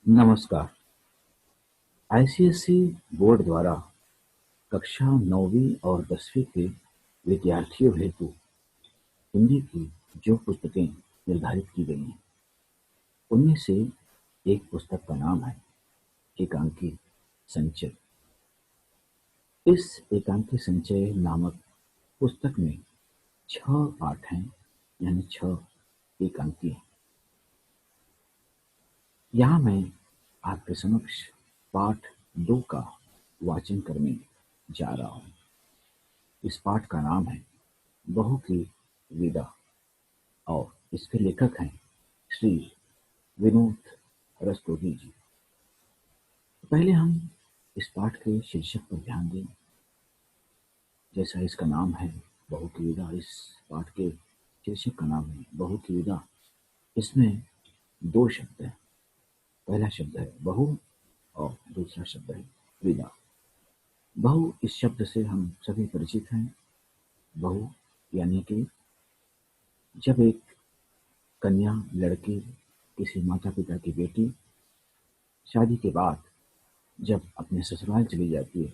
नमस्कार। ICSE board द्वारा कक्षा 9वीं और 10वीं के विद्यार्थियों हेतु हिंदी की जो पुस्तकें निर्धारित की गई हैं, उनमें से एक पुस्तक का नाम है एकांकी संचय। इस एकांकी संचय नामक पुस्तक में 6 पाठ हैं, यानी 6 एकांकी हैं। यहाँ मैं आपके समक्ष पाठ 2 का वाचन करने जा रहा हूँ। इस पाठ का नाम है बहू की विदा और इसके लेखक हैं श्री विनोद रस्तोगी जी। पहले हम इस पाठ के शीर्षक पर ध्यान दें। जैसा इसका नाम है बहू की विदा, इस पाठ के शीर्षक का नाम है बहू की विदा। इसमें 2 शब्द हैं। पहला शब्द है बहू और दूसरा शब्द है विदा। बहू इस शब्द से हम सभी परिचित हैं। बहू यानी कि जब एक कन्या, लड़की, किसी माता पिता की बेटी शादी के बाद जब अपने ससुराल चली जाती है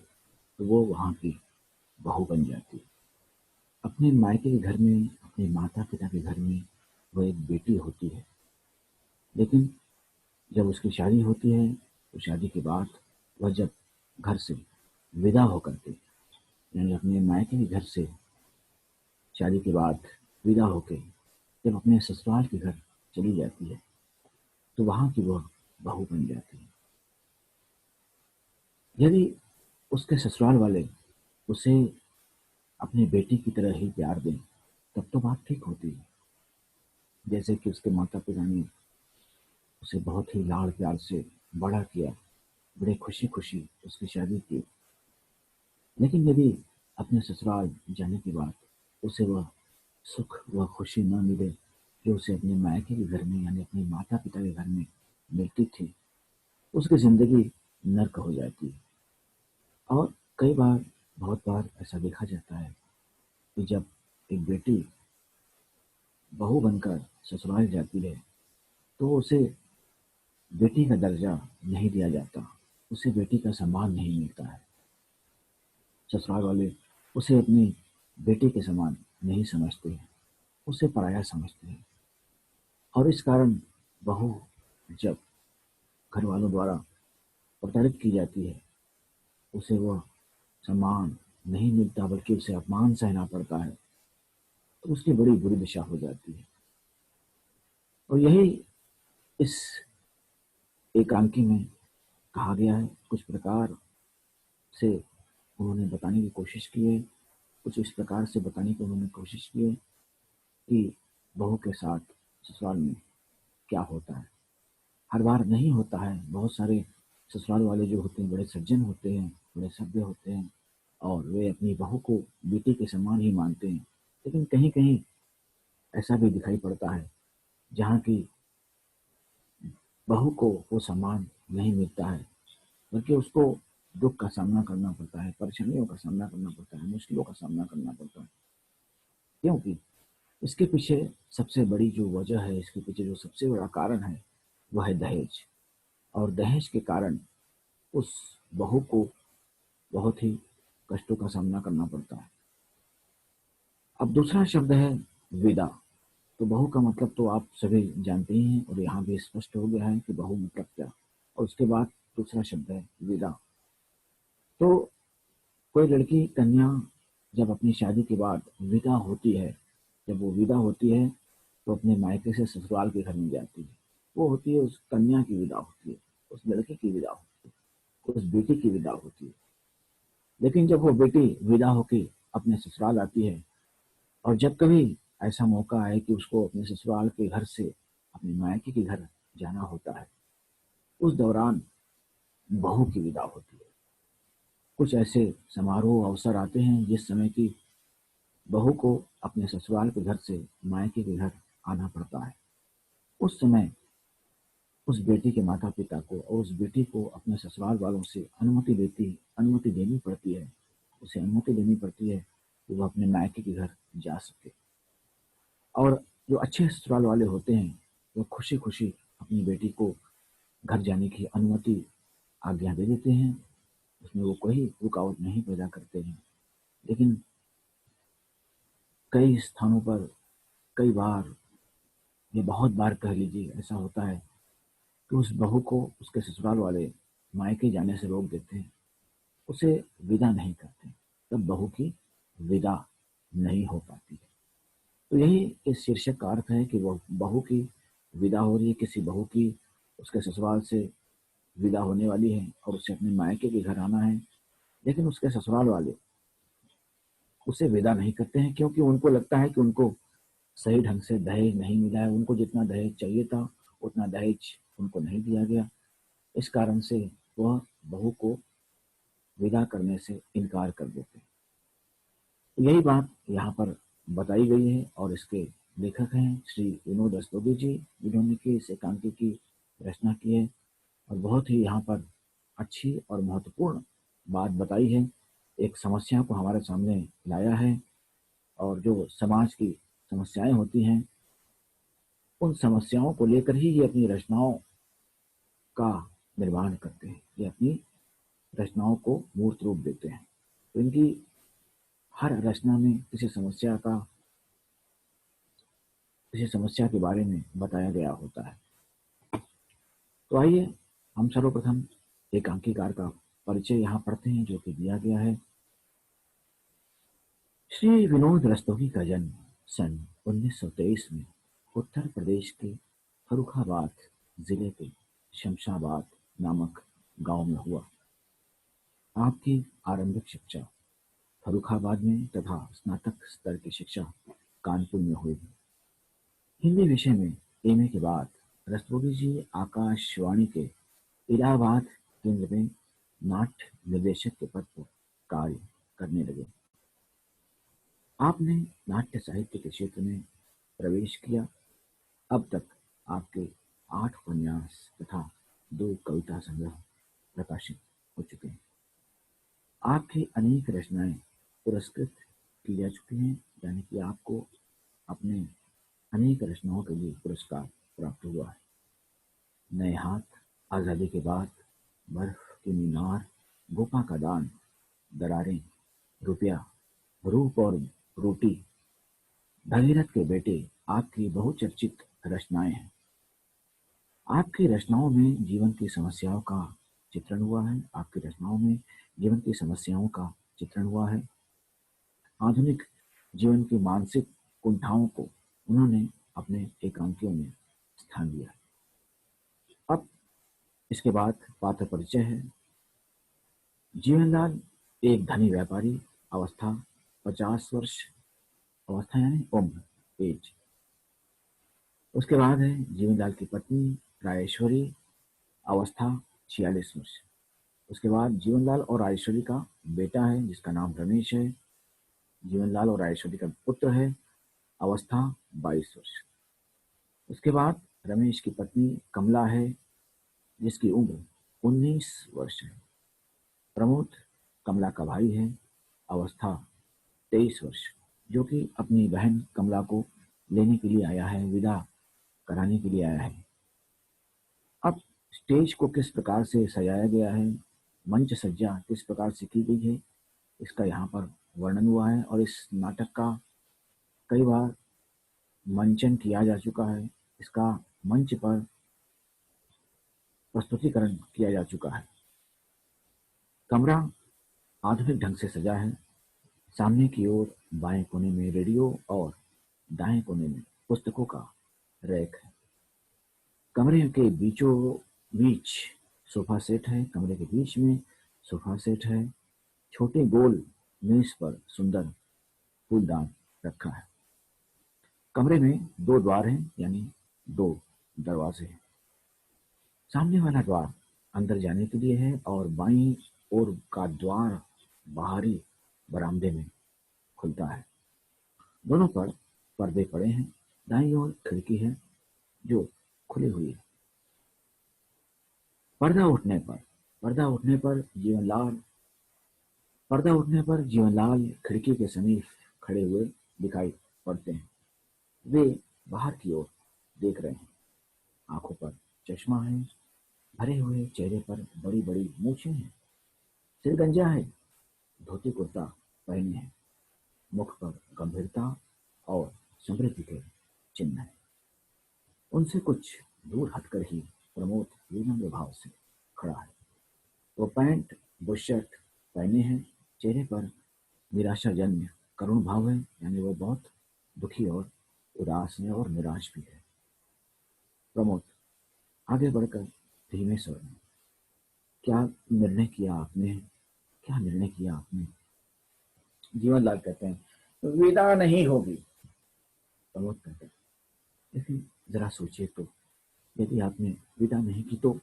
तो वो वहाँ की बहू बन जाती है। अपने मायके के घर में, अपने माता पिता के घर में वो एक बेटी होती है, लेकिन जब उसकी शादी होती है तो शादी के बाद वह जब घर से विदा होकर के, यानी अपने मायके के घर से शादी के बाद विदा होकर जब अपने ससुराल के घर चली जाती है तो वहाँ की वह बहू बन जाती है। यदि उसके ससुराल वाले उसे अपनी बेटी की तरह ही प्यार दें तब तो बात ठीक होती है। जैसे कि उसके माता पिता ने उसे बहुत ही लाड़ प्यार से बड़ा किया, बड़े खुशी खुशी उसकी शादी की। लेकिन यदि अपने ससुराल जाने के बाद उसे वह सुख, वह खुशी न मिले जो उसे अपने मायके के घर में, यानी अपने माता पिता के घर में मिलती थी, उसकी जिंदगी नर्क हो जाती है। और कई बार, बहुत बार ऐसा देखा जाता है कि जब एक बेटी बहू बनकर ससुराल जाती है तो उसे बेटी का दर्जा नहीं दिया जाता, उसे बेटी का सम्मान नहीं मिलता है। ससुराल वाले उसे अपनी बेटी के समान नहीं समझते हैं, उसे पराया समझते हैं। और इस कारण बहू जब घर वालों द्वारा प्रताड़ित की जाती है, उसे वह सम्मान नहीं मिलता बल्कि उसे अपमान सहना पड़ता है, तो उसकी बड़ी बुरी दशा हो जाती है। और यही इस एकांकी में कहा गया है। कुछ प्रकार से उन्होंने बताने की कोशिश की है, कुछ इस प्रकार से बताने की उन्होंने कोशिश की है कि बहू के साथ ससुराल में क्या होता है। हर बार नहीं होता है। बहुत सारे ससुराल वाले जो होते हैं बड़े सज्जन होते हैं, बड़े सभ्य होते हैं और वे अपनी बहू को बेटी के समान ही मानते हैं। लेकिन कहीं कहीं ऐसा भी दिखाई पड़ता है जहाँ की बहू को वो सम्मान नहीं मिलता है, बल्कि उसको दुख का सामना करना पड़ता है, परेशानियों का सामना करना पड़ता है, मुश्किलों का सामना करना पड़ता है। क्योंकि इसके पीछे सबसे बड़ी जो वजह है, इसके पीछे जो सबसे बड़ा कारण है, वह है दहेज। और दहेज के कारण उस बहू को बहुत ही कष्टों का सामना करना पड़ता है। अब दूसरा शब्द है विदा। तो बहू का मतलब तो आप सभी जानते ही हैं और यहाँ भी स्पष्ट हो गया है कि बहू मतलब क्या। और उसके बाद दूसरा शब्द है विदा। तो कोई लड़की, कन्या जब अपनी शादी के बाद विदा होती है, जब वो विदा होती है तो अपने मायके से ससुराल के घर में जाती है। वो होती है, उस कन्या की विदा होती है, उस लड़की की विदा होती है, उस बेटी की विदा होती है। लेकिन जब वो बेटी विदा होकर अपने ससुराल आती है और जब कभी ऐसा मौका आए कि उसको अपने ससुराल के घर से अपने मायके के घर जाना होता है, उस दौरान बहू की विदा होती है। कुछ ऐसे समारोह अवसर आते हैं जिस समय की बहू को अपने ससुराल के घर से मायके के घर आना पड़ता है। उस समय उस बेटी के माता पिता को और उस बेटी को अपने ससुराल वालों से अनुमति देनी पड़ती है। उसे अनुमति देनी पड़ती है कि वह अपने मायके के घर जा सके। और जो अच्छे ससुराल वाले होते हैं वो खुशी खुशी अपनी बेटी को घर जाने की अनुमति आज्ञा दे देते हैं, उसमें वो कोई रुकावट नहीं पैदा करते हैं। लेकिन कई स्थानों पर, कई बार, ये बहुत बार कह लीजिए, ऐसा होता है कि उस बहू को उसके ससुराल वाले मायके जाने से रोक देते हैं, उसे विदा नहीं करते, तब बहू की विदा नहीं हो पाती है। तो यही इस शीर्षक का अर्थ है कि वह बहू की विदा हो रही है, किसी बहू की उसके ससुराल से विदा होने वाली है और उसे अपने मायके के घर आना है, लेकिन उसके ससुराल वाले उसे विदा नहीं करते हैं, क्योंकि उनको लगता है कि उनको सही ढंग से दहेज नहीं मिला है, उनको जितना दहेज चाहिए था उतना दहेज उनको नहीं दिया गया। इस कारण से वह बहू को विदा करने से इनकार कर देते हैं। तो यही बात यहाँ पर बताई गई है और इसके लेखक हैं श्री विनोद रस्तोगी जी, जिन्होंने कि इस एकांकी की रचना की है और बहुत ही यहाँ पर अच्छी और महत्वपूर्ण बात बताई है, एक समस्या को हमारे सामने लाया है और जो समाज की समस्याएं होती हैं उन समस्याओं को लेकर ही ये अपनी रचनाओं का निर्माण करते हैं, ये अपनी रचनाओं को मूर्त रूप देते हैं। तो इनकी हर रचना में किसी समस्या के बारे में बताया गया होता है। तो आइए हम सर्वप्रथम एकांकीकार का परिचय यहाँ पढ़ते हैं जो कि दिया गया है। श्री विनोद रस्तोगी का जन्म सन 1923 में उत्तर प्रदेश के फर्रुखाबाद जिले के शमशाबाद नामक गांव में हुआ। आपकी आरंभिक शिक्षा फर्रुखाबाद में तथा स्नातक स्तर की शिक्षा कानपुर में हुई। हिंदी विषय में एमए के बाद रस्तोगी जी आकाशवाणी के इलाहाबाद केंद्र में नाट्य निर्देशक के पद पर कार्य करने लगे। आपने नाट्य साहित्य के क्षेत्र में प्रवेश किया। अब तक आपके 8 उपन्यास तथा 2 कविता संग्रह प्रकाशित हो चुके हैं। आपकी अनेक रचनाएं पुरस्कृत की जा चुकी हैं, यानी कि आपको अपने अनेक रचनाओं के लिए पुरस्कार प्राप्त हुआ है। नए हाथ, आजादी के बाद, बर्फ की मीनार, गोपा का दान, दरारें, रुपया, रूप और रोटी, भगीरथ के बेटे आपकी बहुचर्चित रचनाएं हैं। आपकी रचनाओं में जीवन की समस्याओं का चित्रण हुआ है। आपकी रचनाओं में जीवन की समस्याओं का चित्रण हुआ है। आधुनिक जीवन की मानसिक कुंठाओं को उन्होंने अपने एकांकियों में स्थान दिया। अब इसके बाद पात्र परिचय है। जीवनलाल एक धनी व्यापारी, अवस्था 50 वर्ष, अवस्था यानी उम्र, एज। उसके बाद है जीवनलाल की पत्नी राजेश्वरी, अवस्था 46 वर्ष। उसके बाद जीवनलाल और राजेश्वरी का बेटा है जिसका नाम रमेश है। जीवनलाल और राजेश्वरी का पुत्र है, अवस्था 22 वर्ष। उसके बाद रमेश की पत्नी कमला है जिसकी उम्र 19 वर्ष है। प्रमोद कमला का भाई है, अवस्था 23 वर्ष, जो कि अपनी बहन कमला को लेने के लिए आया है, विदा कराने के लिए आया है। अब स्टेज को किस प्रकार से सजाया गया है, मंच सज्जा किस प्रकार से की गई है, इसका यहाँ पर वर्णन हुआ है और इस नाटक का कई बार मंचन किया जा चुका है। इसका मंच पर प्रस्तुतिकरण किया जा चुका है। कमरा आधुनिक ढंग से सजा है। सामने की ओर बाएं कोने में रेडियो और दाएं कोने में पुस्तकों का रैक है। कमरे के बीचों बीच सोफा सेट है। कमरे के बीच में सोफा सेट है। छोटे गोल मेज पर सुंदर फूलदान रखा है। कमरे में 2 द्वार हैं, यानी 2 दरवाजे हैं। सामने वाला द्वार अंदर जाने के लिए है और बाईं ओर का द्वार बाहरी बरामदे में खुलता है। दोनों पर पर्दे पड़े हैं। दाईं ओर खिड़की है जो खुली हुई है। पर्दा उठने पर जीवनलाल खिड़की के समीप खड़े हुए दिखाई पड़ते हैं। वे बाहर की ओर देख रहे हैं। आंखों पर चश्मा है, भरे हुए चेहरे पर बड़ी बड़ी मूछें हैं, सिर गंजा है, धोती कुर्ता पहने हैं, मुख पर गंभीरता और समृद्धि के चिन्ह है। उनसे कुछ दूर हटकर ही प्रमोद विनम्र भाव से खड़ा है। वो पैंट बुशर्ट पहने हैं, चेहरे पर निराशाजन्य करुण भाव है, यानी वो बहुत दुखी और उदास है और निराश भी है। प्रमोद आगे बढ़कर धीमे स्वर में, क्या निर्णय किया आपने, क्या निर्णय किया आपने? जीवनलाल कहते हैं, विदा नहीं होगी। प्रमोद कहते हैं, लेकिन जरा सोचिए तो, यदि आपने विदा नहीं की तो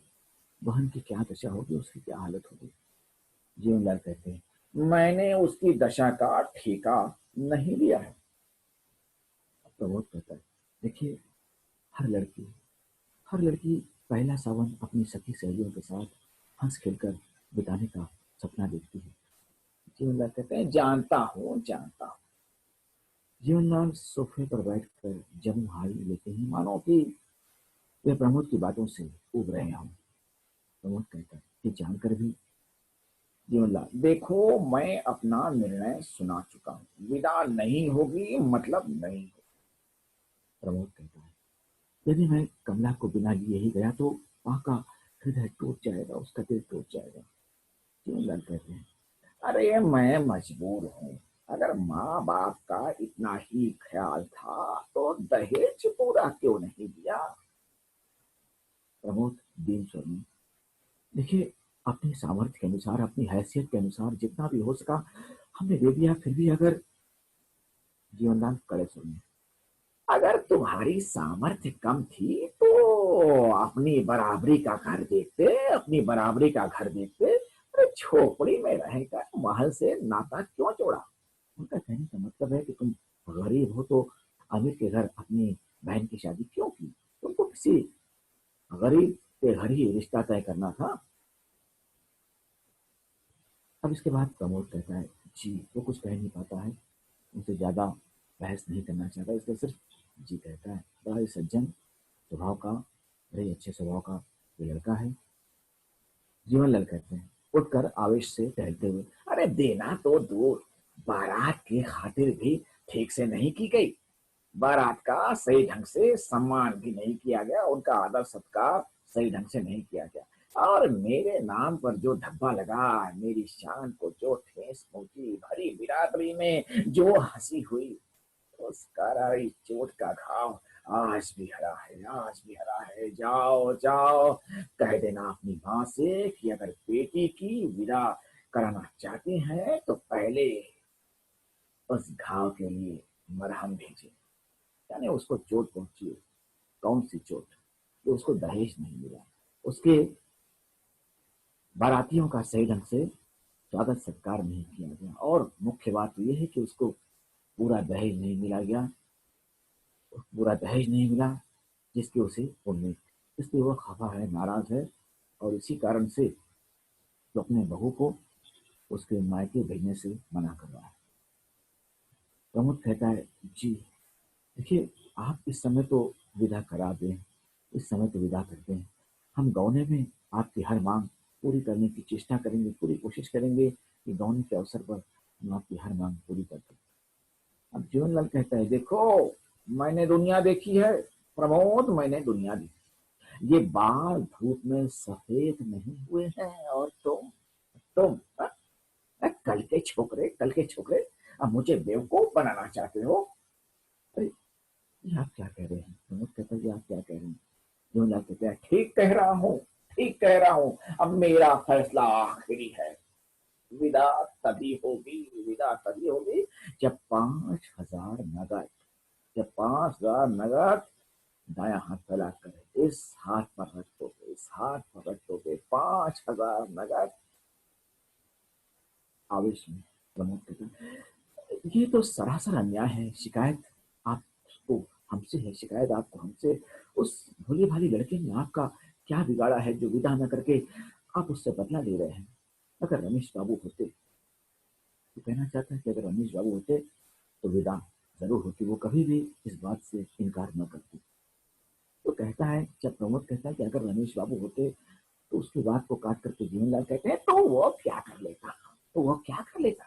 बहन की क्या दशा होगी, उसकी क्या हालत होगी? जीवनलाल कहते हैं, मैंने उसकी दशा का ठेका नहीं लिया है। प्रमोद कहता है, देखिए, हर लड़की हर लड़की पहला सावन अपनी सखी सहेलियों के साथ हंस खेलकर बिताने का सपना देखती है। जीवनलाल कहते हैं, जानता हूँ जानता हूँ। जीवनलाल सोफे पर बैठकर जम्मू हाई लेते हैं, मानो कि वे प्रमोद की बातों से उब रहे हों। प्रमोद कहता है, ये जानकर भी? जीवनलाल, देखो, मैं अपना निर्णय सुना चुका हूँ, विदा नहीं होगी मतलब नहीं होगी। प्रमोद कहता है, यदि मैं कमला को बिना लिए ही गया तो वहां का हृदय टूट जाएगा, उसका दिल टूट जाएगा। जीवनलाल कहते हैं, अरे मैं मजबूर हूँ, अगर माँ बाप का इतना ही ख्याल था तो दहेज पूरा क्यों नहीं दिया? प्रमोद दीन स्वर में, देखिए, अपनी सामर्थ्य के अनुसार, अपनी हैसियत के अनुसार जितना भी हो सका हमने दे दिया, फिर भी अगर। जीवनलाल कड़े स्वर में, अगर तुम्हारी सामर्थ्य कम थी तो अपनी बराबरी का घर देखते, अपनी बराबरी का घर देखते। अरे झोपड़ी में रहकर महल से नाता क्यों जोड़ा? उनका कहने का मतलब है कि तुम गरीब हो तो अमीर के घर अपनी बहन की शादी क्यों की? तुमको किसी गरीब के घर ही रिश्ता तय करना था। अब इसके बाद प्रमोद कहता है, जी, वो कुछ कह नहीं पाता है, उनसे ज्यादा बहस नहीं करना चाहता, इसलिए सिर्फ जी कहता है। बड़ा ही सज्जन स्वभाव का, बड़े अच्छे स्वभाव का ये लड़का है। जीवनलाल कहते हैं, उठकर आवेश से टहलते हुए, अरे देना तो दूर, बारात की खातिर भी ठीक से नहीं की गई, बारात का सही ढंग से सम्मान भी नहीं किया गया, उनका आदर सत्कार सही ढंग से नहीं किया गया, और मेरे नाम पर जो धब्बा लगा, मेरी शान को जो ठेस पहुंची, भरी बिरादरी में जो हंसी हुई, उस करारी चोट का घाव आज भी हरा है, आज भी हरा है। जाओ जाओ, कह देना अपनी माँ से कि अगर बेटी की विदा कराना चाहती हैं तो पहले उस घाव के लिए मरहम भेजे। यानी उसको चोट पहुंची है। कौन सी चोट? कि उसको दहेज नहीं मिला, उसके बारातियों का सही ढंग से स्वागत सत्कार नहीं किया गया, और मुख्य बात यह है कि उसको पूरा दहेज नहीं मिला गया, पूरा दहेज नहीं मिला जिसकी उसे उम्मीद थी। इसलिए वह खफा है, नाराज है, और इसी कारण से वो अपने बहू को उसके मायके भेजने से मना कर रहा है। प्रमोद कहता है, जी, देखिए, आप इस समय तो विदा करा दें, इस समय तो विदा करते हैं, हम गौने में आपकी हर मांग पूरी करने की चेष्टा करेंगे, पूरी कोशिश करेंगे कि गौने के अवसर पर हम आपकी हर मांग पूरी कर दें। अब जीवनलाल कहता है, देखो, मैंने दुनिया देखी है प्रमोद, मैंने दुनिया देखी, ये बाल धूप में सफेद नहीं हुए हैं, और तुम कल के छोकरे, कल के छोकरे, अब मुझे बेवकूफ बनाना चाहते हो? अरे, ये आप क्या कह रहे हैं? प्रमोद कहता है, ये आप क्या कह रहे हैं? जीवनलाल कहते हैं, ठीक कह रहा हूँ, ठीक कह रहा हूँ, अब मेरा फैसला आखिरी है। विदा तभी होगी, विदा तभी होगी जब 5,000 नगद, जब 5,000 नगद दाया हाथ फैलाकर इस हाथ पर रख दोगे, इस हाथ पर रख दोगे, 5,000 नगद। आवेश में प्रमोद कहते हैं, ये तो सरासर अन्याय है, शिकायत आपको हमसे है, शिकायत आपको हमसे। उस भोली भाली लड़के ने आपका क्या बिगाड़ा है जो विदा न करके आप उससे बदला ले रहे हैं? अगर रमेश बाबू होते, तो कहना चाहता है कि अगर रमेश बाबू होते तो विदा जरूर होती, वो कभी भी इस बात से इनकार न करती। तो कहता है, जब प्रमोद कहता है कि अगर रमेश बाबू होते तो उसकी बात को काट करके जीवनलाल कहते हैं, तो वो क्या कर लेता, तो वो क्या कर लेता,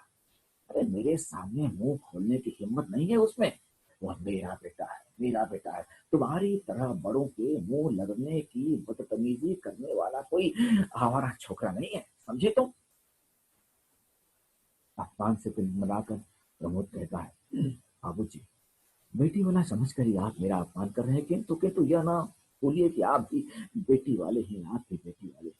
अरे मेरे सामने मुंह खोलने की हिम्मत नहीं है उसमें, वह मेरा बेटा है, मेरा बेटा है। तुम्हारी तरह बड़ों के मुंह लगने की बदतमीजी करने वाला कोई हमारा छोकरा नहीं है, समझे तुम। अपमान से मिलाकर प्रमोद कहता है, बाबूजी, बेटी वाला समझकर ही आप मेरा अपमान कर रहे हैं, किंतु यह ना बोलिए कि आप भी बेटी वाले हैं, आप भी बेटी वाले।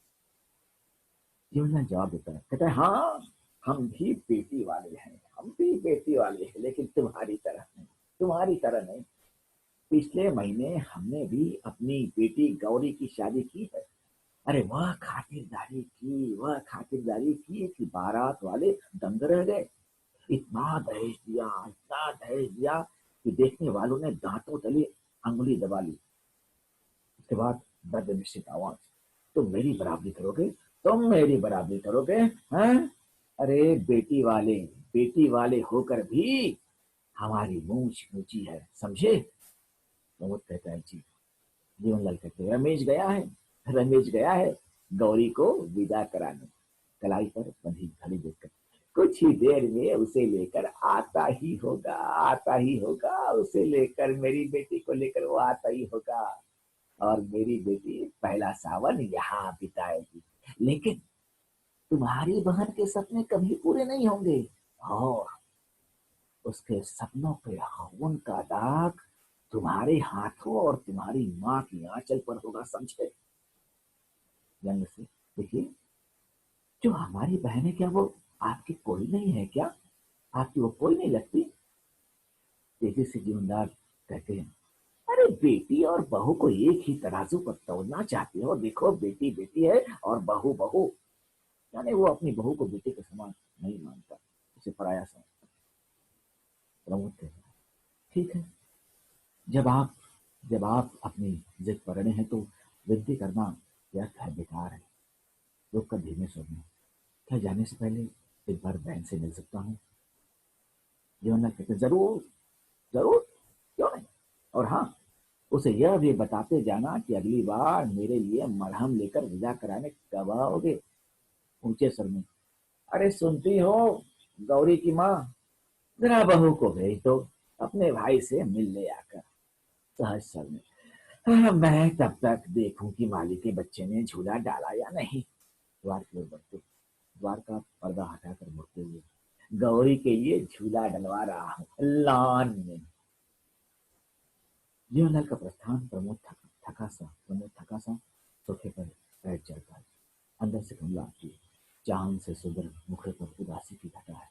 जीवनलाल जवाब देता है, कहता है, हाँ हम भी बेटी वाले हैं, हम भी बेटी वाले हैं, लेकिन तुम्हारी तरह नहीं, तुम्हारी तरह नहीं। पिछले महीने हमने भी अपनी बेटी गौरी की शादी की है। अरे वह खातिरदारी की कि बारात वाले दंग रह गए। इतना दहेज दिया कि देखने वालों ने दांतों तले अंगुली दबा ली। उसके बाद बद निश्चित आवाज, तुम मेरी बराबरी करोगे, हैं? अरे बेटी वाले होकर भी हमारी मूंछ ऊंची है, समझे। प्रमोद कहता है, जी। जीवनलाल कहते हैं, रमेश गया है गौरी को विदा कराने, कलाई पर बंधी घड़ी देखकर, कुछ ही देर में उसे लेकर आता ही होगा, उसे लेकर, मेरी बेटी को लेकर वो आता ही होगा, और मेरी बेटी पहला सावन यहाँ बिताएगी। लेकिन तुम्हारी बहन के सपने कभी पूरे नहीं होंगे, और उसके सपनों पे खून का दाग तुम्हारे हाथों और तुम्हारी माँ की आंचल पर होगा, समझे। जंग से, देखिए, जो हमारी बहन है, क्या वो आपकी कोई नहीं है क्या, आपकी वो कोई नहीं लगती। तेजी से जीवनदार कहते हैं, अरे बेटी और बहू को एक ही तराजू पर तोलना चाहती हो, देखो बेटी बेटी है और बहू बहू, यानी वो अपनी बहू को बेटे के समान नहीं मानता, उसे पराया समझता। प्रमोद कहते हैं, ठीक है, जब आप जब आप अपनी जिद पर अड़े हैं तो विनती करना व्यर्थ है, बेकार है। रुक कर धीमे स्वर में, क्या जाने से पहले एक बार बहन से मिल सकता हूँ। जीवनलाल कहते, जरूर जरूर, क्यों नहीं, और हाँ, उसे यह भी बताते जाना कि अगली बार मेरे लिए मरहम लेकर विदा कराने कब आओगे। ऊंचे स्वर में, अरे सुनती हो गौरी की माँ, जरा बहू को भेज दो अपने भाई से मिलने आकर। सहज स्वर में, मैं तब तक देखूं कि माली के बच्चे ने झूला डाला या नहीं। द्वार की ओर बढ़ते, द्वार का पर्दा हटाकर मुड़ते हुए, गौरी के लिए झूला डलवा रहा हूँ लॉन में। जीवनलाल का प्रस्थान, प्रमोद थका सा सोफे पर बैठ जाता है। अंदर से कमला आती है, चांद से सुंदर मुखड़े पर उदासी की घटा है,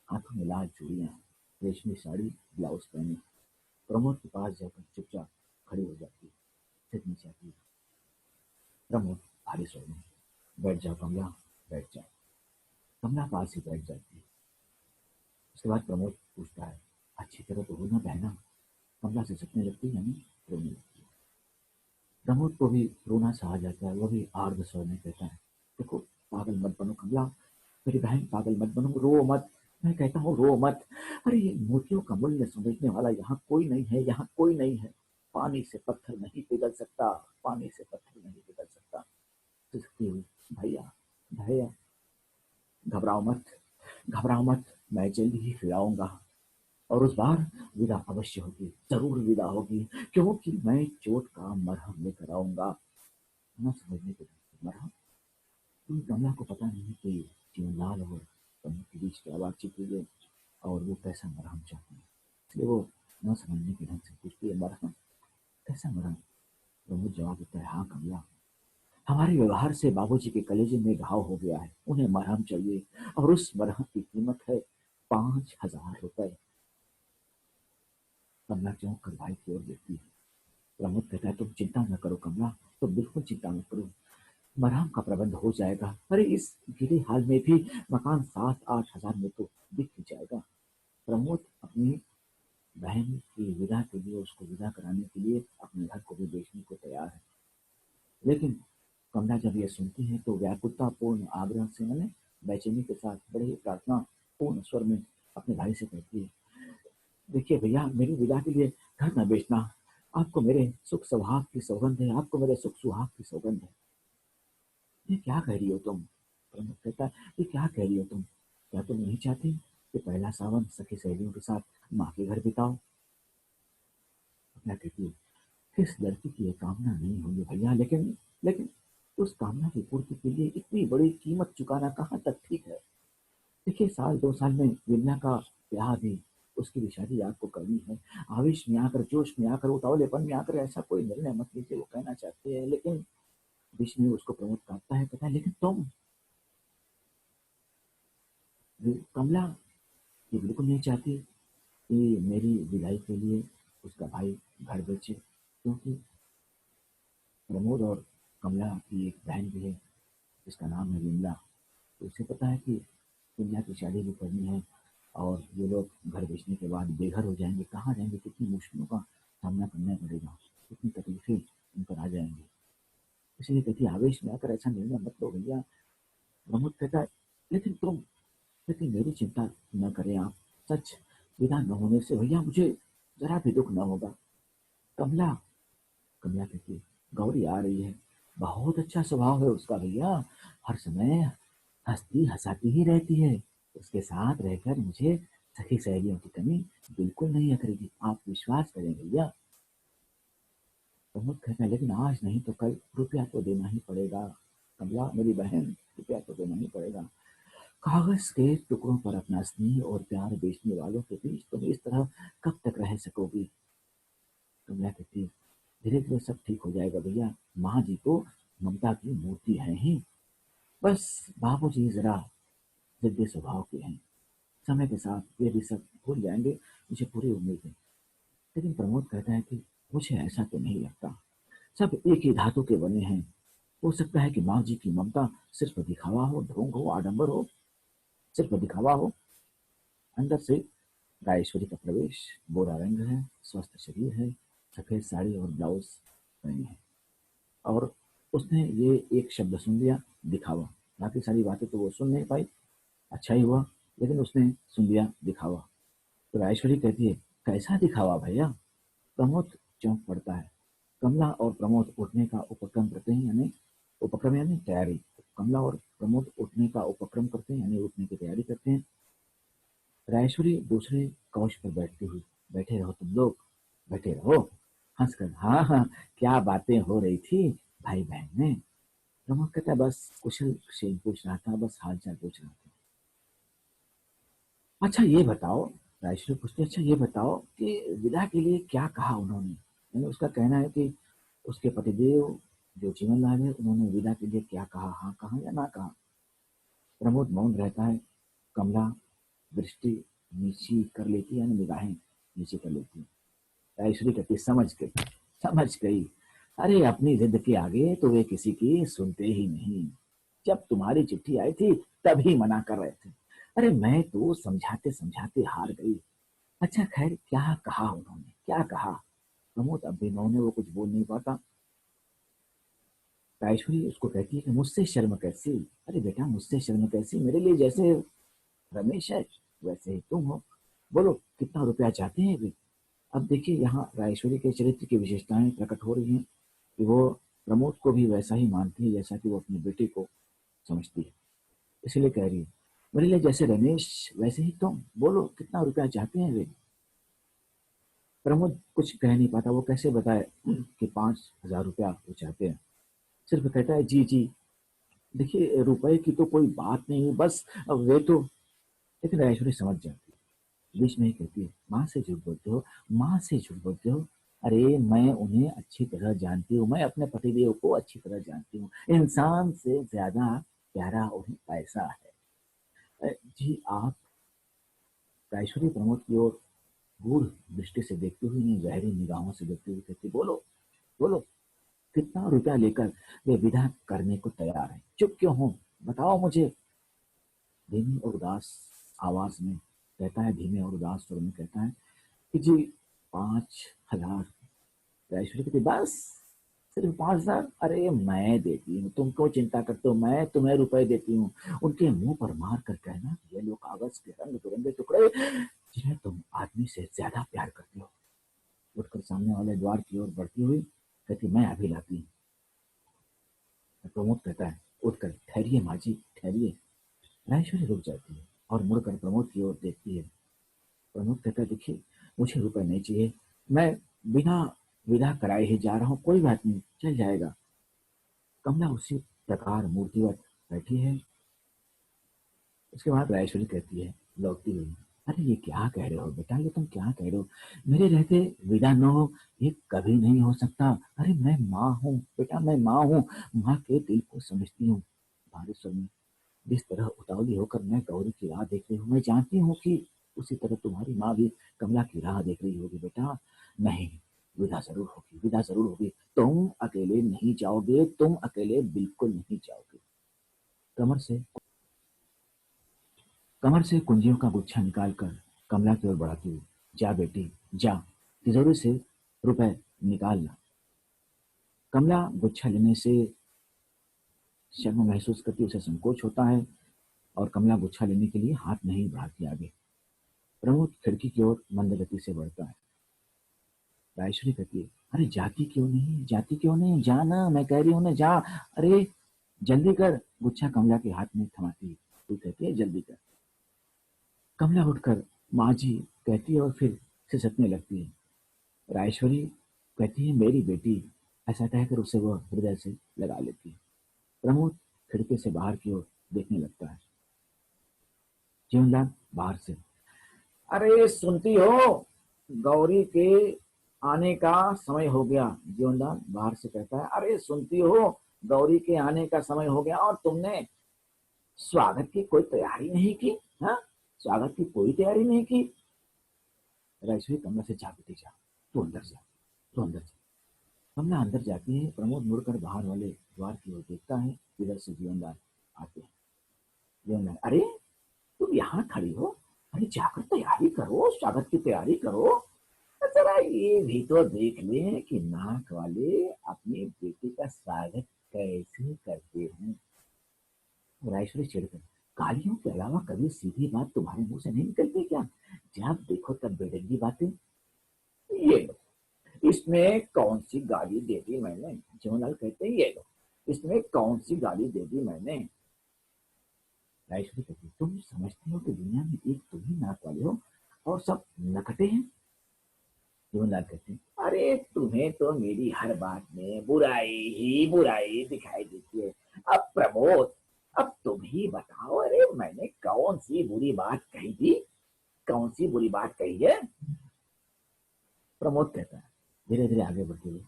हाथों में लाल चूड़ियां, रेशमी साड़ी, ब्लाउज पहने। प्रमोद के पास जाकर चुपचाप खड़ी हो जाती है, सिर नीचे आती है। प्रमोद भारी स्वर में, बैठ जाओ कमला, बैठ जाओ। कमला पास ही बैठ जाती है। उसके बाद प्रमोद पूछता है, अच्छी तरह तो हो ना बहना। कमला से सकने लगती है, यानी रोने लगती है। प्रमोद को भी रोना सा आ जाता है, वो भी आर्द्र स्वर में कहता है, देखो पागल मत बनो कमला, मेरी बहन, पागल मत बनो, रो मत, मैं कहता हूँ रो मत। अरे ये मोतियों का मूल्य समझने वाला यहाँ कोई नहीं है, यहाँ कोई नहीं है। पानी से पत्थर नहीं पिघल सकता, पानी से पत्थर नहीं पिघल सकता। सिसकती हुई, भैया भैया, घबराओ मत, घबराओ मत, मैं जल्दी ही फिर आऊंगा, और उस बार विदा अवश्य होगी, जरूर विदा होगी, क्योंकि मैं चोट का मरहम लेकर आऊंगा। न समझने के लिए मरहम, तुम कमला को पता नहीं कि जीवनलाल और प्रमोद के बीच क्या बातचीत हुई है, और वो कैसा मरहम चाहती है, इसलिए वो न समझने के ढंग से पूछती है, मरहम, कैसा मरहम। प्रमोद जवाब देता है, हाँ कमला, हमारे व्यवहार से बाबूजी के कलेजे में घाव हो गया है, उन्हें मरहम चाहिए, और उस मरहम की कीमत है 5,000 रुपए। कमला चौंक कर भाई की ओर देखती है। प्रमोद कहता है, तुम चिंता न करो कमला, तुम बिल्कुल चिंता न करो, मरहम का प्रबंध हो जाएगा। अरे इस गिरे हाल में भी मकान 7-8 हजार में तो बिक ही जाएगा। प्रमोद अपनी बहन की विदा के लिए, उसको विदा कराने के लिए अपने घर को भी बेचने को तैयार है। लेकिन कमला जब यह सुनती है तो व्याकुलता पूर्ण आग्रह से, मैंने बेचैनी के साथ बड़े ही प्रार्थना पूर्ण स्वर में अपने भाई से कहती है, देखिए भैया, मेरी विदा के लिए घर न बेचना, आपको मेरे सुख सुहाग की सौगंध है, आपको मेरे सुख सुहाग की सौगंध है। ये क्या कह रही हो तुम? प्रमोद कहता है, ये क्या कह रही हो तुम? क्या तुम नहीं चाहती कि पहला सावन सखी सहेलियों के साथ माँ के घर बिताओ? क्या कहती है, किस लड़की की ये कामना नहीं होगी भैया, लेकिन लेकिन उस कामना की पूर्ति के लिए इतनी बड़ी कीमत चुकाना कहाँ तक ठीक है? देखिए, साल 2 साल में विमला का ब्याह भी, उसकी भी शादी आपको करनी है। आवेश में आकर, जोश में आकर, उतावलेपन में आकर ऐसा कोई निर्णय मत लीजिए। वो कहना चाहती है, लेकिन बीच में उसको प्रमोद काटता है, कहता है, लेकिन तुम कमला ये बिल्कुल नहीं चाहती कि मेरी विदाई के लिए उसका भाई घर बेचे, क्योंकि प्रमोद और कमला की एक बहन भी है जिसका नाम है विमला। तो उसे पता है कि विमला की शादी भी करनी है और ये लोग घर बेचने के बाद बेघर हो जाएंगे, कहाँ जाएंगे, कितनी मुश्किलों का सामना करना पड़ेगा, कितनी तकलीफें उन पर आ जाएंगी। इसलिए कहती है, आवेश में आकर ऐसा निर्णय मत लो भैया। प्रमोद कहता है, लेकिन तुम, लेकिन मेरी चिंता न करें आप। सच, विदा न होने से भैया मुझे जरा भी दुख न होगा। कमला, कमला कहती है, गौरी आ रही है, बहुत अच्छा स्वभाव है उसका भैया, हर समय हंसती हंसाती ही रहती है। उसके साथ रहकर मुझे सखी सहेलियों की कमी बिल्कुल नहीं अखरेगी, आप विश्वास करें भैया। प्रमोद कहता है, लेकिन आज नहीं तो कल रुपया तो देना ही पड़ेगा। कमला मेरी बहन, रुपया तो देना ही पड़ेगा। कागज के टुकड़ों पर अपना स्नेह और प्यार बेचने वालों के बीच तुम इस तरह कब तक रह सकोगी? कमला कहती है, धीरे धीरे सब ठीक हो जाएगा भैया, माँ जी तो ममता की मूर्ति है ही, बस बाबूजी जरा जिद्दी स्वभाव के हैं। समय के साथ ये भी सब भूल जाएंगे, मुझे पूरी उम्मीद है। लेकिन प्रमोद कहता है कि मुझे ऐसा तो नहीं लगता, सब एक ही धातु के बने हैं। हो सकता है कि माँ जी की ममता सिर्फ दिखावा हो, ढोंग हो, आडंबर हो, सिर्फ दिखावा हो। अंदर से राजेश्वरी का प्रवेश, गोरा रंग है, स्वस्थ शरीर है, सफेद साड़ी और ब्लाउज पहनी है, और उसने ये एक शब्द सुन लिया, दिखावा। बाकी सारी बातें तो वो सुन नहीं पाई, अच्छा ही हुआ, लेकिन उसने सुन लिया दिखावा। तो राजेश्वरी कहती है, कैसा दिखावा भैया? प्रमोद चौंक पड़ता है। कमला और प्रमोद उठने का उपक्रम करते हैं, यानी उपक्रम यानी तैयारी। कमला और प्रमोद उठने का उपक्रम करते हैं, यानी उठने की तैयारी करते हैं। राजेश्वरी दूसरे कौच पर बैठती हुई, बैठे रहो तुम लोग, बैठे रहो, हंसकर, हाँ हाँ, क्या बातें हो रही थी भाई बहन में? प्रमोद कहता है, बस कुशल क्षेम पूछ रहा था, बस हालचाल पूछ रहा था। अच्छा ये बताओ, राजेश्वरी पूछती है, अच्छा ये बताओ कि विदा के लिए क्या कहा उन्होंने? यानी उसका कहना है कि उसके पतिदेव जो जीवन लाल है, उन्होंने विदा के लिए क्या कहा, हाँ कहा या ना कहा? प्रमोद मौन रहता है। कमला दृष्टि नीची कर लेती है, यानी निगाहें नीचे कर लेती है। राजेश्वरी कहती, समझ गई, समझ गई। अरे अपनी जिद के आगे तो वे किसी की सुनते ही नहीं। जब तुम्हारी चिट्ठी आई थी तभी मना कर रहे थे, अरे मैं तो समझाते समझाते हार गई। अच्छा खैर, क्या कहा उन्होंने, क्या कहा? प्रमोद अब भी मौन है, वो कुछ बोल नहीं पाता। राजेश्वरी उसको कहती है कि मुझसे शर्म कैसी? अरे बेटा, मुझसे शर्म कैसी? मेरे लिए जैसे रमेश है वैसे ही तुम हो। बोलो कितना रुपया चाहते हैं वे? अब देखिए, यहाँ राजेश्वरी के चरित्र की विशेषताएं प्रकट हो रही हैं कि वो प्रमोद को भी वैसा ही मानती है जैसा कि वो अपने बेटे को समझती है। इसीलिए कह रही है, मेरे लिए जैसे रमेश वैसे ही तुम, बोलो कितना रुपया चाहते हैं वे? प्रमोद कुछ कह नहीं पाता, वो कैसे बताए कि 5,000 रुपया वो चाहते हैं। सिर्फ कहता है, जी जी। देखिए, रुपए की तो कोई बात नहीं है, बस अब वे तो। लेकिन राजेश्वरी समझ जाती है, बीच में ही कहती है, माँ से झूठ बोलते हो, माँ से झूठ बोलते हो। अरे मैं उन्हें अच्छी तरह जानती हूँ, मैं अपने पतिदेव को अच्छी तरह जानती हूँ, इंसान से ज्यादा प्यारा उन्हें पैसा है। जी आप, राजेश्वरी प्रमोद की ओर गूढ़ दृष्टि से देखते हुए, नहीं गहरी निगाहों से देखते हुए कहती, बोलो बोलो, कितना रुपया लेकर वे विदा करने को तैयार है? चुप क्यों हो, बताओ मुझे। धीमी और उदास आवाज में कहता है, धीमे और उदास स्वर में कहता है कि जी 5,000। राजेश्वरी कहती, बस सिर्फ 5,000? अरे मैं देती हूँ, तुम क्यों चिंता करते हो, मैं तुम्हें रुपए देती हूँ। उनके मुंह पर मार कर कहना, ये लो कागज के रंग बिरंगे टुकड़े जिन्हें तुम आदमी से ज्यादा प्यार करते हो। उठकर सामने वाले द्वार की ओर बढ़ती हुई कहती, मैं अभी लाती हूँ। प्रमोद कहता है, उठकर, ठहरिए माँ जी, ठहरिए। राजेश्वरी रुक जाती है और मुड़कर प्रमोद की ओर देखती है। प्रमोद कहता है, देखिए मुझे रुपए नहीं चाहिए, मैं बिना विदा कराए ही जा रहा हूँ, कोई बात नहीं, चल जाएगा। कमला उसी प्रकार मूर्तिवत बैठी है। उसके बाद राजेश्वरी कहती है लौटती हुई, अरे ये क्या कह रहे हो बेटा, ये तुम क्या कह रहे हो, मेरे रहते विदा न हो, ये कभी नहीं हो सकता। अरे मैं माँ हूँ बेटा, मैं माँ हूँ, माँ के दिल को समझती हूँ। भारी स्वर में, जिस तरह उतावली होकर मैं गौरी की राह देख रही हूँ, मैं जानती हूँ कि उसी तरह तुम्हारी माँ भी कमला की राह देख रही होगी बेटा। नहीं, विदा जरूर होगी, विदा जरूर होगी, तुम अकेले नहीं जाओगे, तुम अकेले बिल्कुल नहीं जाओगे। कमर से कमर से कुंजियों का गुच्छा निकालकर कमला की ओर बढ़ाती हुई, जा बेटी जा, तिजोरी से रुपए निकाल ला। कमला गुच्छा लेने से शर्म महसूस करती, उसे संकोच होता है और कमला गुच्छा लेने के लिए हाथ नहीं बढ़ाती आगे। प्रमोद खिड़की की ओर मंद गति से बढ़ता है। राजेश्वरी कहती है, अरे जाती क्यों नहीं, जाती क्यों नहीं, जा ना, मैं कह रही हूं ना, जा। अरे जल्दी कर, गुच्छा कमला के हाथ में थमाती है। तू कहती है जल्दी कर। कमला उठकर माँ जी कहती है और फिर सिसकने लगती है। राजेश्वरी कहती है, मेरी बेटी, ऐसा कहकर उसे वह हृदय से लगा लेती है। प्रमोद खिड़की से बाहर की ओर देखने लगता है। जीवनलाल बाहर से, अरे सुनती हो, गौरी के आने का समय हो गया। जीवनलाल बाहर से कहता है, अरे सुनती हो, गौरी के आने का समय हो गया और तुमने स्वागत की कोई तैयारी नहीं की। हाँ, स्वागत की कोई तैयारी नहीं की। राजेश्वरी कमला से, जा बेटी जा, तू अंदर जा, तू अंदर जा। कमला अंदर जाती है। प्रमोद मुड़कर बाहर वाले द्वार की ओर देखता है, इधर से जीवनलाल आते हैं। जीवनलाल, अरे तुम यहाँ खड़ी हो, अरे जाकर तैयारी करो, स्वागत की तैयारी करो। जरा ये भी तो देख ले कि नाक वाले अपनी बेटी का स्वागत कैसे करते हैं। राजेश्वरी चिढ़कर, गालियों के अलावा कभी सीधी बात तुम्हारे मुंह से नहीं निकलती क्या, जब देखो तब बेढंगी बातें। ये लो, इसमें कौन सी गाली दे दी मैंने। जवाहरलाल कहते हैं, ये लो, इसमें कौन सी गाली दे दी मैंने। राजेश्वरी कहती, तुम समझते हो कि दुनिया में एक तुम ही नाक वाले हो और सब नकटे हैं। जवाहरलाल कहते हैं, अरे तुम्हें तो मेरी हर बात में बुराई ही बुराई दिखाई देती है। अब प्रमोद, अब तुम ही बताओ, अरे मैंने कौन सी बुरी बात कही थी, कौन सी बुरी बात कही है। प्रमोद कहता है धीरे धीरे आगे बढ़ते हुए,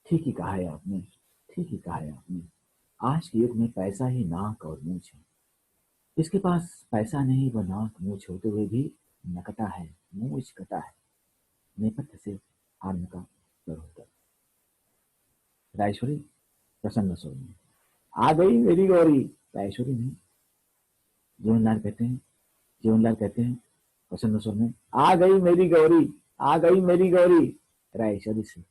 ठीक ही कहा है आपने, ठीक ही कहा है आपने। आज के युग में पैसा ही नाक और मूछ है। इसके पास पैसा नहीं, वह नाक मूछ होते हुए भी नकटा है, मूछ कटा है, नेपथ्य से हारने का डर होता है। राजेश्वरी प्रसन्न स्वर में, आ गई मेरी गौरी। राजेश्वरी नहीं, जीवनलाल कहते हैं, जीवनलाल कहते हैं प्रसन्न स्वर में, आ गई मेरी गौरी, आ गई मेरी गौरी। राजेश्वरी से,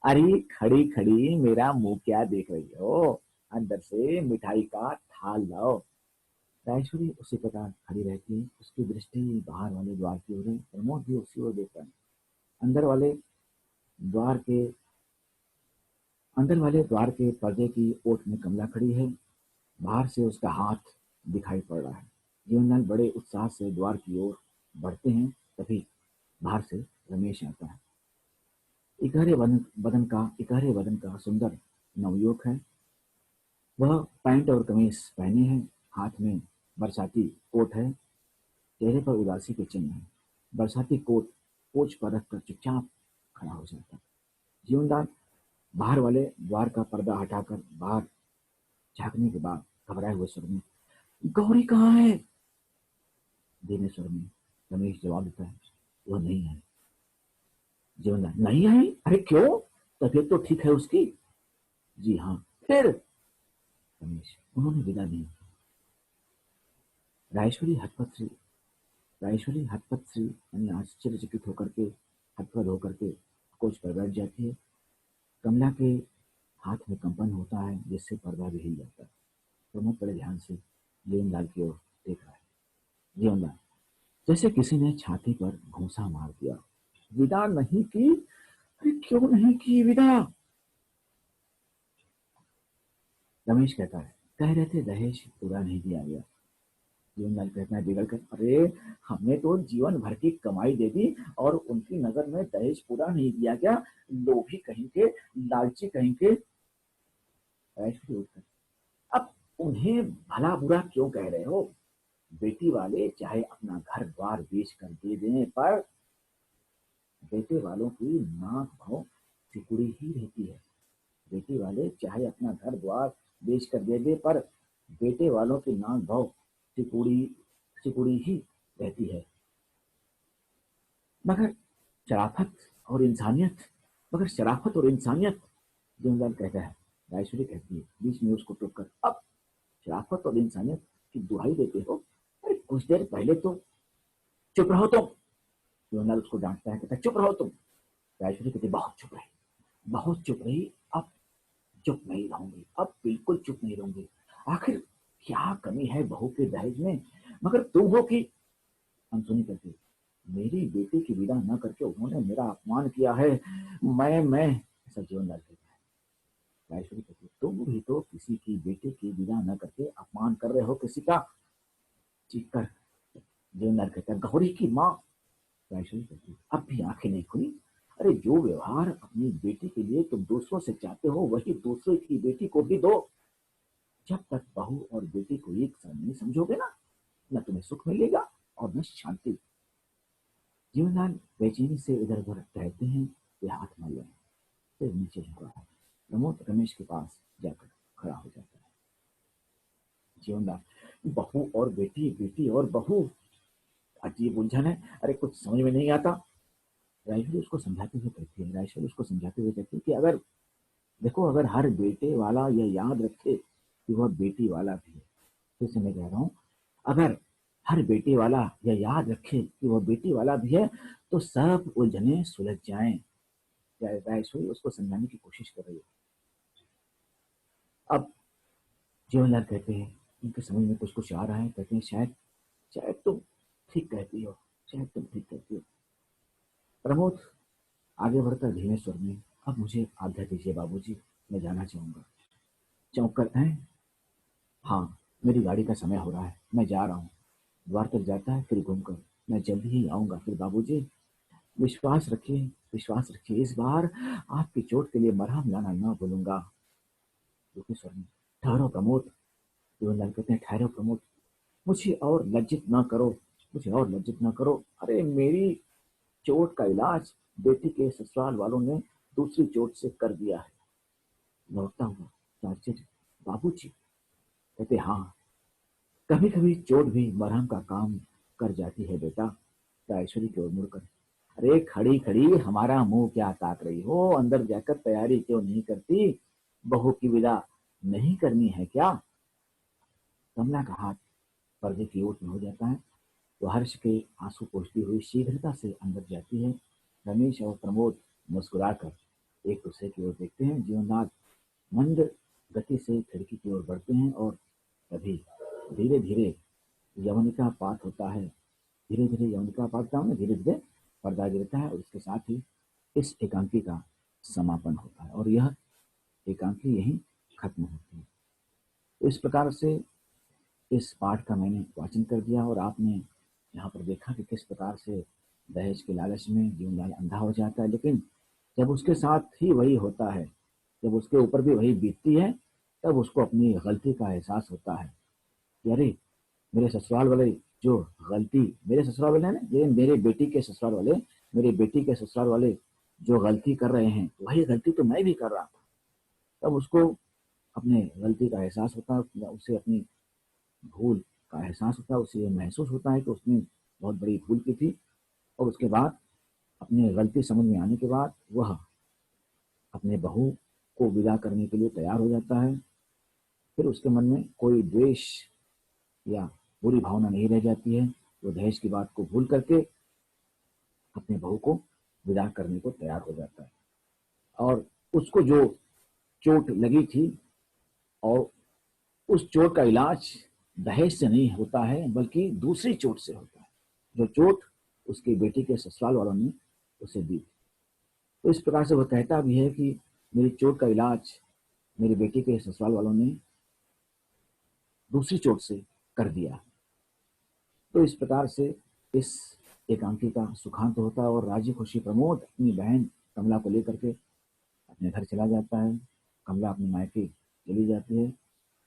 अरे खड़ी खड़ी मेरा मुंह क्या देख रही हो, अंदर से मिठाई का थाल लाओ। राजेश्वरी उसी प्रकार खड़ी रहती है, उसकी दृष्टि बाहर वाले द्वार की ओर है। प्रमोद भी उसी ओर देखता है। अंदर वाले द्वार के अंदर वाले द्वार के पर्दे की ओट में कमला खड़ी है। बाहर से उसका हाथ दिखाई पड़ रहा है। जीवनलाल बड़े उत्साह से द्वार की ओर बढ़ते हैं, तभी बाहर से रमेश आता है। इकहरे बदन का सुंदर नवयुवक है। वह पैंट और कमीज पहने हैं, हाथ में बरसाती कोट है, चेहरे पर उदासी के चिन्ह है। बरसाती कोट पोछ पर रखकर चुपचाप खड़ा हो जाता है। जीवनदान बाहर वाले द्वार का पर्दा हटाकर बाहर झांकने के बाद घबराए हुए स्वर में, गौरी कहाँ है। धीमे स्वर में रमेश जवाब देता है, वह नहीं है। जीवनदान, नहीं आई, अरे क्यों, तबीयत तो ठीक है उसकी। जी हाँ, फिर रमेश, उन्होंने विदा नहीं की। राजेश्वरी हटपट से राजेश्वरी हटपट से यानी आश्चर्यचकित होकर के हटपट होकर के कोच पर बैठ जाती है। कमला के हाथ में कंपन होता है, जिससे पर्दा भी हिल जाता है। प्रमोद बड़े ध्यान से जीवनलाल की ओर देख रहा है। जीवनलाल, जैसे किसी ने छाती पर घूंसा मार दिया, विदा नहीं की, अरे क्यों नहीं की विदा। रमेश कहता है, कह रहे थे दहेज पूरा नहीं दिया गया। जीवनलाल कहता है बिगड़ कर, अरे हमने तो जीवन भर की कमाई दे दी और उनकी नजर में दहेज पूरा नहीं दिया गया। लोभी कहीं के, लालची कहीं के। ऐश्वर्य उठकर, अब उन्हें भला बुरा क्यों कह रहे हो? बेटी वाले चाहे अपना घर द्वार बेच कर दे दें, पर बेटे वालों की नाक भाव सिकुड़ी ही रहती है। बेटी वाले चाहे अपना घर द्वार बेच कर दे दे, पर बेटे वालों की नाक भाव सिकुड़ी सिकुड़ी ही रहती है। मगर शराफत और इंसानियत, मगर शराफत और इंसानियत, जीवनलाल कहता है। रायश्वरी कहती है बीच में उसको टोक कर, अब शराफत और इंसानियत की दुहाई देते हो? अरे कुछ देर पहले तो चुप रहो तुम। जीवनलाल उसको डांटता है, कहता है चुप रहो तुम। रायश्वरी कहती बहुत चुप रही, बहुत चुप रही। अब चुप नहीं रहूंगी, अब बिल्कुल चुप नहीं रहूंगी। आखिर क्या कमी है बहू के दहेज में? मगर तुम हो कि अनसुनी करती, मेरी बेटी की विदा न करके उन्होंने मेरा अपमान किया है। मैं ऐसा जीवनलाल कहता है। रायश्वरी कहती, तुम भी तो किसी की बेटे की विदा न करके अपमान कर रहे हो किसी का। चीख कर जीवनलाल कहता है, गौरी की माँ। रायश्वरी कहती, अब भी आंखें नहीं खुली? अरे जो व्यवहार अपनी बेटी के लिए तुम दूसरों से चाहते हो, वही दूसरे की बेटी को भी दो। जब तक बहू और बेटी को एक साथ नहीं समझोगे ना, न तुम्हें सुख मिलेगा और न शांति। जीवनलाल बेचैनी से इधर उधर टहलते हैं, वे हाथ मल रहे हैं, फिर नीचे झुका है। प्रमोद रमेश के पास जाकर खड़ा हो जाता है। जीवनलाल, बहू और बेटी, बेटी और बहू, अजीब उलझन है। अरे कुछ समझ में नहीं आता। रायश्वरी उसको समझाते हुए कहती है, रायश्वरी उसको समझाते हुए कहती है कि अगर देखो, अगर हर बेटे वाला यह याद रखे कि वह बेटी वाला भी है, फिर से मैं कह रहा हूं, अगर हर बेटे वाला यह याद रखे कि वह बेटी वाला भी है, तो सब उलझने सुलझ जाएं। रायश्वरी उसको समझाने की कोशिश कर रही है। अब जीवनलाल कहते हैं, उनके समझ में कुछ कुछ आ रहा है। कहते हैं शायद, शायद तुम ठीक कहती हो, शायद तुम ठीक कहती हो। प्रमोद आगे बढ़कर धीमे स्वर में, अब मुझे आज्ञा दीजिए बाबूजी, मैं जाना चाहूंगा। चौंक कर, हैं? हाँ, मेरी गाड़ी का समय हो रहा है, मैं जा रहा हूँ। द्वार तक जाता है, फिर घूमकर, मैं जल्दी ही आऊंगा फिर बाबूजी। विश्वास रखिए, विश्वास रखिए, इस बार आपकी चोट के लिए मरहम लाना ना भूलूंगा। रुके स्वर में, ठहरो प्रमोद। जीवनलाल कहते हैं, ठहरो प्रमोद, मुझे और लज्जित ना करो, मुझे और लज्जित ना करो। अरे मेरी चोट का इलाज बेटी के ससुराल वालों ने दूसरी चोट से कर दिया है। लौटता हुआ चाचे, बाबूजी। कहते, हाँ, कभी कभी चोट भी मरहम का काम कर जाती है बेटा। रायश्वरी की ओर मुड़कर, अरे खड़ी खड़ी हमारा मुंह क्या ताक रही हो? अंदर जाकर तैयारी क्यों नहीं करती? बहू की विदा नहीं करनी है क्या? कमला का हाथ पर्दे की ओर में हो जाता है। वो हर्ष के आंसू पोंछती हुई शीघ्रता से अंदर जाती है। रमेश और प्रमोद मुस्कुराकर एक दूसरे की ओर देखते हैं। जीवननाथ मंद गति से खिड़की की ओर बढ़ते हैं और तभी धीरे धीरे यवनिका पात होता है। धीरे धीरे यवनिका पात होता है, धीरे धीरे पर्दा गिरता है और इसके साथ ही इस एकांकी का समापन होता है और यह एकांकी यहीं खत्म होती है। तो इस प्रकार से इस पाठ का मैंने वाचन कर दिया और आपने यहाँ पर देखा कि किस प्रकार से दहेज के लालच में जीवनलाल अंधा हो जाता है, लेकिन जब उसके साथ ही वही होता है, जब उसके ऊपर भी वही बीतती है, तब उसको अपनी गलती का एहसास होता है कि अरे मेरे ससुराल वाले जो गलती, मेरे ससुराल वाले हैं ना, ये मेरे बेटी के ससुराल वाले, मेरे बेटी के ससुराल वाले जो गलती कर रहे हैं, वही गलती तो मैं भी कर रहा था। तब उसको अपने गलती का एहसास होता है, उसे अपनी भूल का एहसास होता है, उसे ये महसूस होता है कि उसने बहुत बड़ी भूल की थी। और उसके बाद अपनी गलती समझ में आने के बाद वह अपने बहू को विदा करने के लिए तैयार हो जाता है। फिर उसके मन में कोई द्वेष या बुरी भावना नहीं रह जाती है। वो दहेज की बात को भूल करके अपने बहू को विदा करने को तैयार हो जाता है। और उसको जो चोट लगी थी, और उस चोट का इलाज दहेज से नहीं होता है बल्कि दूसरी चोट से होता है, जो चोट उसकी बेटी के ससुराल वालों ने उसे दी। तो इस प्रकार से वह कहता भी है कि मेरी चोट का इलाज मेरी बेटी के ससुराल वालों ने दूसरी चोट से कर दिया। तो इस प्रकार से इस एकांकी का सुखांत होता है और राजी खुशी प्रमोद अपनी बहन कमला को लेकर के अपने घर चला जाता है। कमला अपने मायके चली जाती है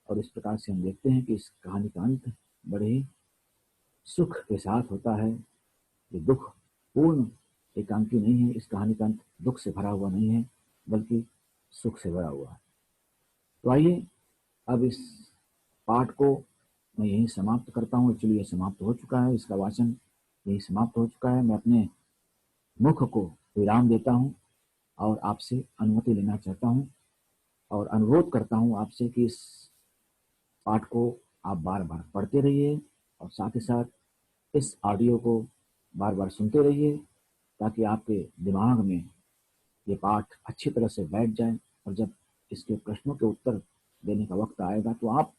और इस प्रकार से हम देखते हैं कि इस कहानी का अंत बड़े ही सुख के साथ होता है। ये दुख पूर्ण एकांकी नहीं है, इस कहानी का अंत दुख से भरा हुआ नहीं है बल्कि सुख से भरा हुआ है। तो आइए अब इस पाठ को मैं यहीं समाप्त करता हूँ। एक्चुअली ये समाप्त हो चुका है, इसका वाचन यही समाप्त हो चुका है। मैं अपने मुख को विराम देता हूँ और आपसे अनुमति लेना चाहता हूँ और अनुरोध करता हूँ आपसे कि इस पाठ को आप बार बार पढ़ते रहिए और साथ ही साथ इस ऑडियो को बार बार सुनते रहिए ताकि आपके दिमाग में ये पाठ अच्छी तरह से बैठ जाए और जब इसके प्रश्नों के उत्तर देने का वक्त आएगा तो आप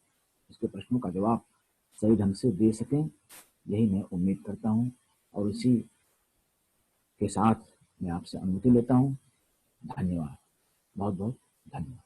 इसके प्रश्नों का जवाब सही ढंग से दे सकें, यही मैं उम्मीद करता हूँ। और इसी के साथ मैं आपसे अनुमति लेता हूँ। धन्यवाद, बहुत बहुत धन्यवाद।